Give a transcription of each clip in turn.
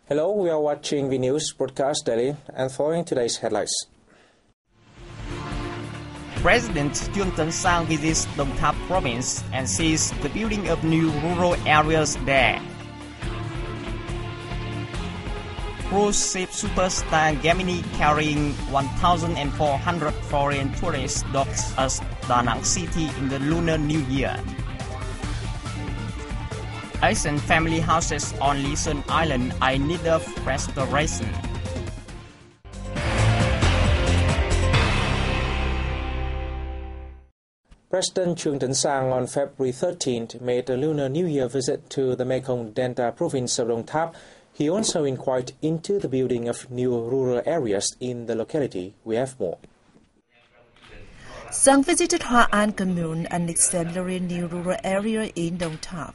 Hello, we are watching the news broadcast daily and following today's headlines. President Trương Tấn Sang visits Đồng Tháp province and sees the building of new rural areas there. Cruise ship Superstar Gemini carrying 1,400 foreign tourists docks at Da Nang City in the Lunar New Year. Asian family houses on Luzon Island are in need of restoration. President Trương Tấn Sang on February 13th made a Lunar New Year visit to the Mekong Delta province of Đồng Tháp. He also inquired into the building of new rural areas in the locality. We have more. Sang visited Hoa An commune, an exemplary new rural area in Đồng Tháp.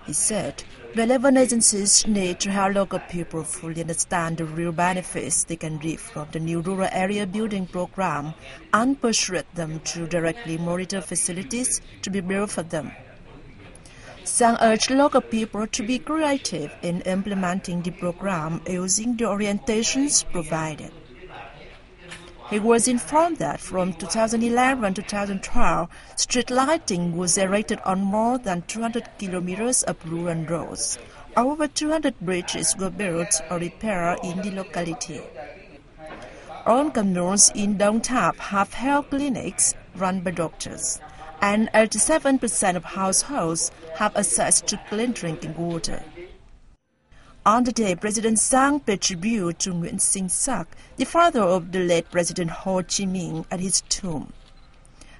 He said relevant agencies need to help local people fully understand the real benefits they can reap from the new rural area building program and persuade them to directly monitor facilities to be built for them. Sang urged local people to be creative in implementing the program using the orientations provided. He was informed that from 2011 to 2012, street lighting was erected on more than 200 kilometers of rural roads. Over 200 bridges were built or repaired in the locality. All communes in Đồng Tháp have health clinics run by doctors, and 87% of households have access to clean drinking water. On the day, President Sang paid tribute to Nguyễn Sinh Sắc, the father of the late President Ho Chi Minh, at his tomb.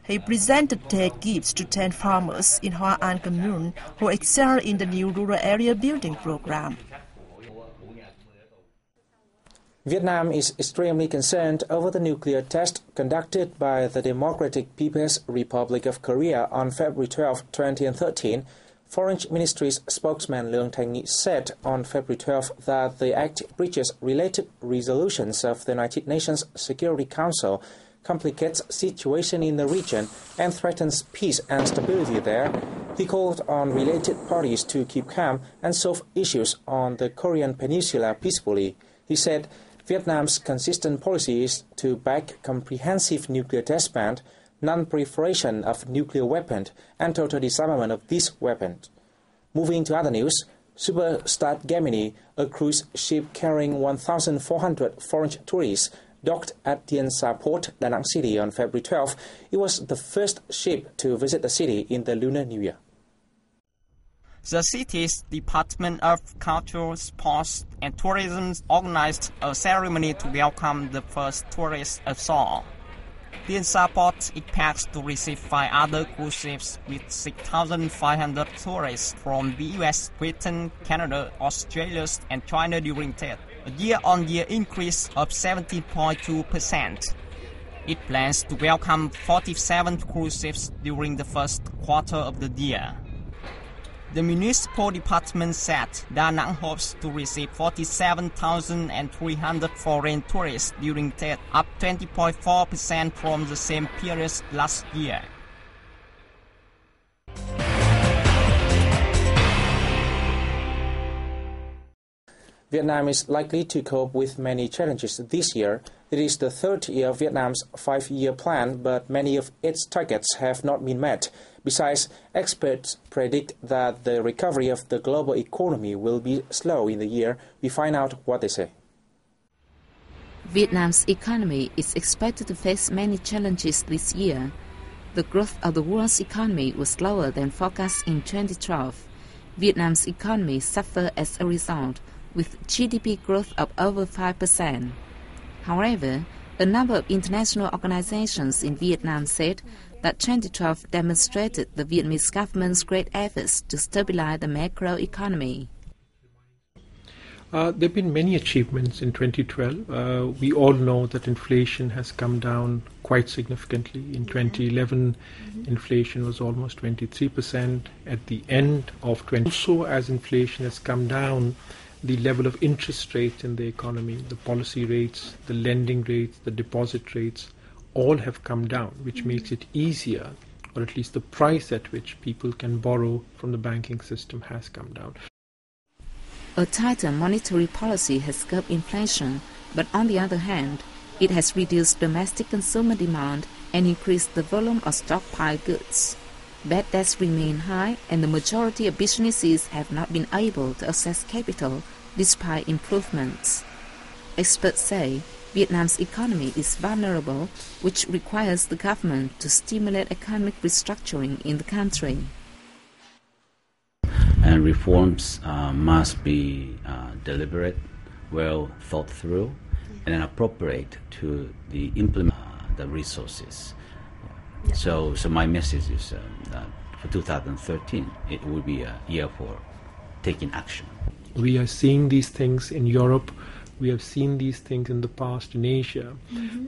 He presented their gifts to 10 farmers in Hoa An commune who excel in the new rural area building program. Vietnam is extremely concerned over the nuclear test conducted by the Democratic People's Republic of Korea on February 12, 2013. Foreign Ministry's spokesman Leung Thanh-Nghị said on February 12 that the act breaches related resolutions of the United Nations Security Council, complicates situation in the region, and threatens peace and stability there. He called on related parties to keep calm and solve issues on the Korean Peninsula peacefully. He said Vietnam's consistent policy is to back comprehensive nuclear test ban, non-proliferation of nuclear weapons, and total disarmament of these weapons. Moving to other news, Superstar Gemini, a cruise ship carrying 1,400 foreign tourists, docked at Dien Sa Port, Da Nang City on February 12. It was the first ship to visit the city in the Lunar New Year. The city's Department of Culture, Sports and Tourism organized a ceremony to welcome the first tourists ashore. Dien Sa Port expects to receive 5 other cruise ships with 6,500 tourists from the US, Britain, Canada, Australia and China during that, a year-on-year increase of 17.2%. It plans to welcome 47 cruise ships during the first quarter of the year. The municipal department said Da Nang hopes to receive 47,300 foreign tourists during that, up 20.4% from the same period last year. Vietnam is likely to cope with many challenges this year. It is the third year of Vietnam's 5-year plan, but many of its targets have not been met. Besides, experts predict that the recovery of the global economy will be slow in the year. We find out what they say. Vietnam's economy is expected to face many challenges this year. The growth of the world's economy was lower than forecast in 2012. Vietnam's economy suffered as a result, with GDP growth of over 5%. However, a number of international organizations in Vietnam said that 2012 demonstrated the Vietnamese government's great efforts to stabilize the macroeconomy. There have been many achievements in 2012. We all know that inflation has come down quite significantly. In 2011, inflation was almost 23%. At the end of 2012, also as inflation has come down, the level of interest rates in the economy, the policy rates, the lending rates, the deposit rates, all have come down, which makes it easier, or at least the price at which people can borrow from the banking system has come down. A tighter monetary policy has curbed inflation, but on the other hand, it has reduced domestic consumer demand and increased the volume of stockpiled goods. Bad debts remain high, and the majority of businesses have not been able to access capital despite improvements. Experts say Vietnam's economy is vulnerable, which requires the government to stimulate economic restructuring in the country. And reforms must be deliberate, well thought through, and appropriate to the implement the resources. So my message is that for 2013, it will be a year for taking action. We are seeing these things in Europe. We have seen these things in the past in Asia.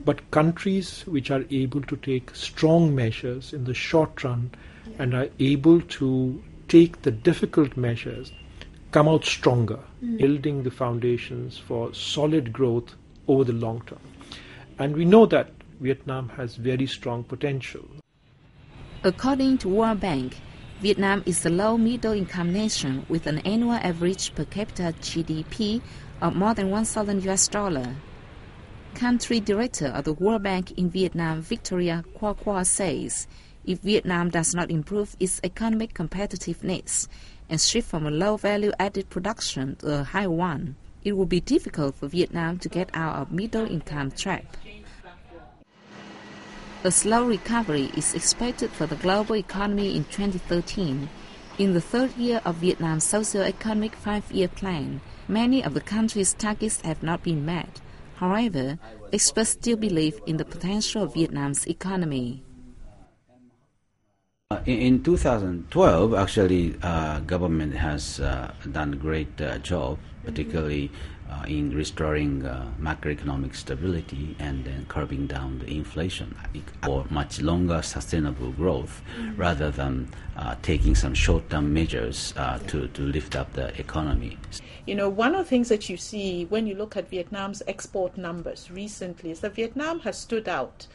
But countries which are able to take strong measures in the short run and are able to take the difficult measures come out stronger, building the foundations for solid growth over the long term. And we know that Vietnam has very strong potential. According to World Bank, Vietnam is a low-middle-income nation with an annual average per capita GDP of more than $1,000. Country Director of the World Bank in Vietnam, Victoria Qua Qua, says, if Vietnam does not improve its economic competitiveness and shift from a low value-added production to a high one, it will be difficult for Vietnam to get out of middle-income trap. A slow recovery is expected for the global economy in 2013. In the third year of Vietnam's socio-economic 5-year plan, many of the country's targets have not been met. However, experts still believe in the potential of Vietnam's economy. In 2012, actually, government has done a great job, particularly in restoring macroeconomic stability and then curbing down the inflation for much longer sustainable growth rather than taking some short-term measures to lift up the economy. You know, one of the things that you see when you look at Vietnam's export numbers recently is that Vietnam has stood out,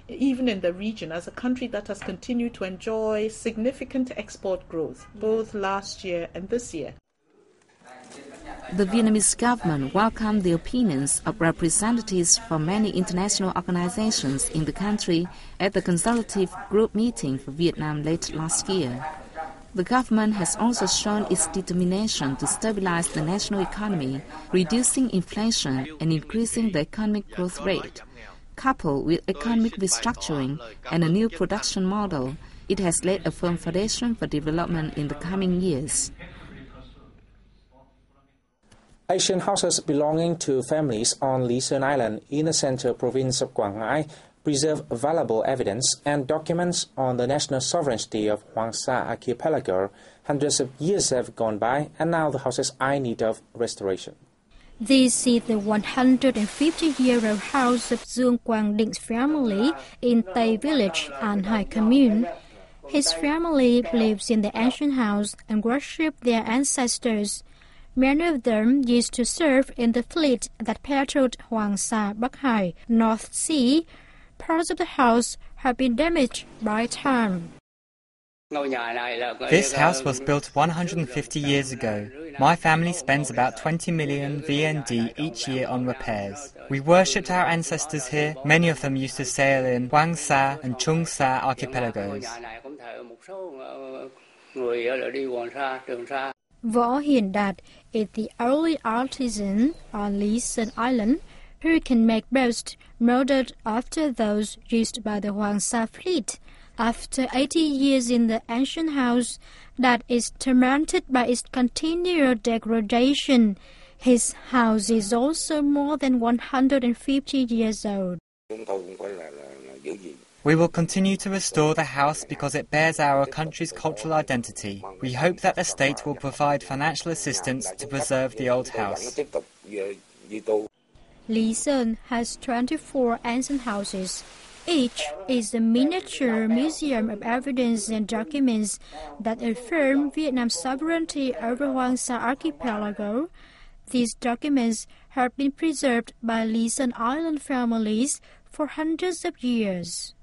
even in the region, as a country that has continued to enjoy significant export growth, both last year and this year. The Vietnamese government welcomed the opinions of representatives from many international organizations in the country at the consultative group meeting for Vietnam late last year. The government has also shown its determination to stabilize the national economy, reducing inflation and increasing the economic growth rate. Coupled with economic restructuring and a new production model, it has laid a firm foundation for development in the coming years. Asian houses belonging to families on Lý Sơn Island in the central province of Quảng Ngãi preserve valuable evidence and documents on the national sovereignty of Hoàng Sa archipelago. Hundreds of years have gone by, and now the houses are in need of restoration. This is the 150-year-old house of Dương Quang Định family in Tây Village, An Hai Commune. His family lives in the ancient house and worship their ancestors. Many of them used to serve in the fleet that patrolled Hoàng Sa, Bắc Hải, North Sea. Parts of the house have been damaged by time. This house was built 150 years ago. My family spends about 20 million VND each year on repairs. We worshipped our ancestors here. Many of them used to sail in Hoàng Sa and Trung Sa archipelagos. Võ Hiền Đạt is the only artisan on Lý Sơn Island who can make boats modeled after those used by the Hoàng Sa fleet. After 80 years in the ancient house that is tormented by its continual degradation, his house is also more than 150 years old. We will continue to restore the house because it bears our country's cultural identity. We hope that the state will provide financial assistance to preserve the old house. Lý Sơn has 24 ancient houses. Each is a miniature museum of evidence and documents that affirm Vietnam's sovereignty over Hoàng Sa archipelago. These documents have been preserved by Lý Sơn Island families for hundreds of years.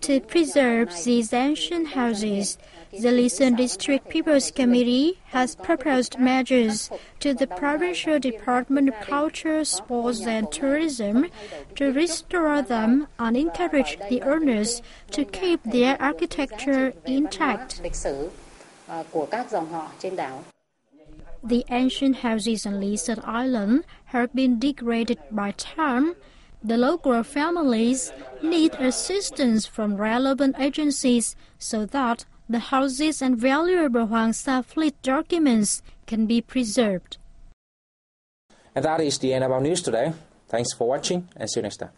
To preserve these ancient houses, the Lisan District People's Committee has proposed measures to the Provincial Department of Culture, Sports and Tourism to restore them and encourage the owners to keep their architecture intact. The ancient houses on Lisan Island have been degraded by time. The local families need assistance from relevant agencies so that the houses and valuable Hoàng Sa fleet documents can be preserved. And that is the end of our news today. Thanks for watching and see you next time.